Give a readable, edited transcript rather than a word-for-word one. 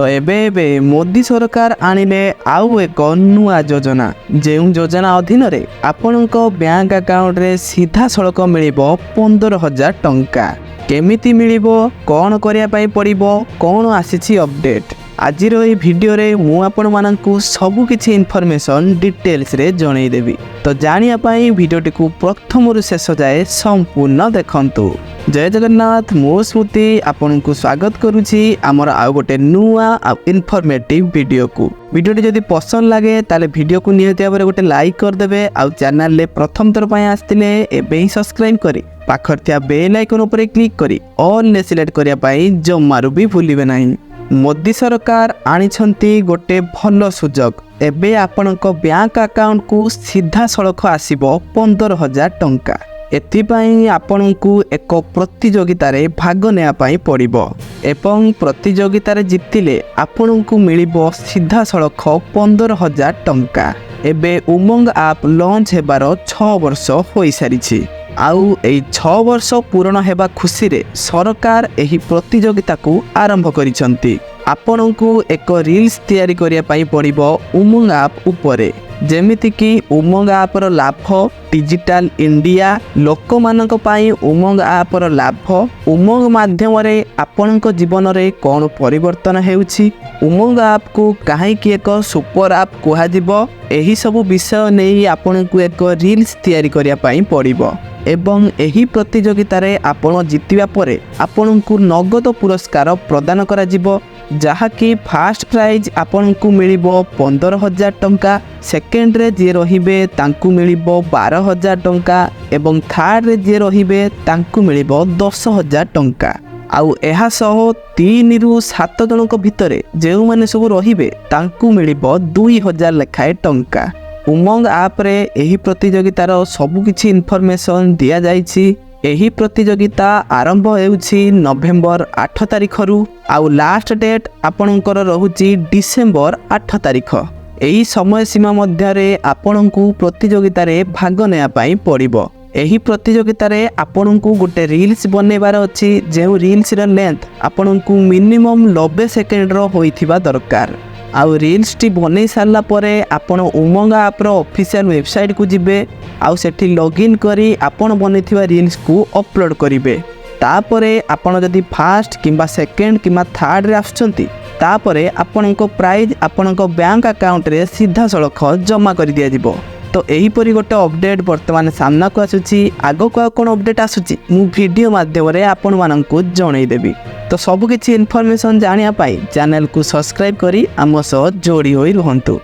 तो एबे मोदी सरकार आनिले आउ एक नुआ योजना जो योजना अधीन रे आपणक बैंक अकाउंट रे सीधा सड़क मिलिबो 15,000 टंका। केमिति मिलिबो कौन करिया पई पड़िबो कौन आसीछि अपडेट आज ये वीडियो रे मु आपण माननकु सबु किछि इन्फॉर्मेशन डिटेल्स रे जणै देबी। तो जानिया पई वीडियोटी को प्रथम रु शेष जाए संपूर्ण देखंतु। जय जगन्नाथ, मो स्मृति आपनकु स्वागत करूछि आमर आउ गोटे नुआ इन्फॉर्मेटिव वीडियो को। वीडियोटी जदि पसंद लागे ताले वीडियो को निहति भाबरे गोटे लाइक कर देबे। आउ चैनल ले प्रथम थर पई आस्तिले एबे ही सब्सक्राइब करी पाखर थिया बेल आइकन ऊपर क्लिक करी ऑल ने सिलेक्ट करिया पई जम्मारू भी भूलिबे नाही। मोदी सरकार आनिछंती गोटे भल सुजोग। एबे आपणक बैंक अकाउंट को सीधा सड़क आसीबो 15,000 टंका। एथिपाई आपणकु एक प्रतियोगिता रे भाग नेया पाई पड़िबो एवं प्रतियोगिता रे जितिले आपणकु मिलिबो सीधा सड़क 15,000 टंका। एबे उमंग आप लॉन्च हेबार 6 वर्ष होई सारिछि। आउ एई 6 वर्ष पूर्ण हेबा खुशी रे सरकार एही प्रतियोगिता को आरंभ करिसंती। आपणकु एक रील्स तैयारी करिया पाई पड़िबो उमंग आप उपरे। जेमिति कि उमंग आपर लाभ डिजिटल इंडिया लोक मानक पाई उमंग आपर लाभ उमंग माध्यम रे आपणक जीवन रे कोन परिवर्तन हेउछि उमंग आप को काहे कि एक सुपर आप कुहा जिवो एही सब विषय नै आपणकु एक रील्स तैयारी करिया पाई पड़िबो एवं एही प्रतियोगिता रे आपण जितिबा परे आपणकु नगद पुरस्कार प्रदान करा जिवो जहा कि फास्ट प्राइज आपणकु मिलिबो 15,000 टंका। सेकेंड रे जे रहिबे तांकु मिलिबो 12,000 टंका एवं थर्ड रे जे रहिबे तांकु मिलिबो 10,000 टंका। आउ एहा सह 3 रु 7 जनक भितरे जेउ माने सब रहिबे तांकु मिलिबो 2,000 लेखाए टंका। उमंग आप रे एही प्रतियोगितार सबु किछि इन्फॉर्मेशन दिया जाइछि। एही प्रतियोगिता आरंभ हेउछि नवेम्बर 8 तारिख रु आउ लास्ट डेट आपणकर रहुछि डिसेम्बर 8 तारिख। एही समय सीमा मध्य रे आपणकु प्रतियोगिता रे भाग नेया पाई पड़िबो। एही प्रतियोगिता रे आपणकु गोटे रील्स बनेबार अछि जे रील्स र लेंथ आपणकु मिनिमम 90 सेकेंड रो होइथिबा दरकार। आउ रील्स टी बनै सारला परे आपण उमंग आप रो ऑफिशियल वेबसाइट को जिबे आउ सेठी लॉगिन करी आपण बनेथिबा रील्स को अपलोड करिवे। तापरे आपण जदि फर्स्ट किंबा सेकेंड किंबा थर्ड रे आछंती तापरे आपणको प्राइज आपणको बैंक अकाउंट रे सीधा सड़क जमा कर दिया जिवो। तो एही परी गोटे अपडेट वर्तमान सामना को आसुची। आगो को कोन अपडेट आसुची मु वीडियो माध्यम रे आपण माननकु जणै देबी। तो सब किछि इन्फॉर्मेशन जानिया पाई चैनल को सब्सक्राइब करी आम सह जोड़ी होई रहंतु।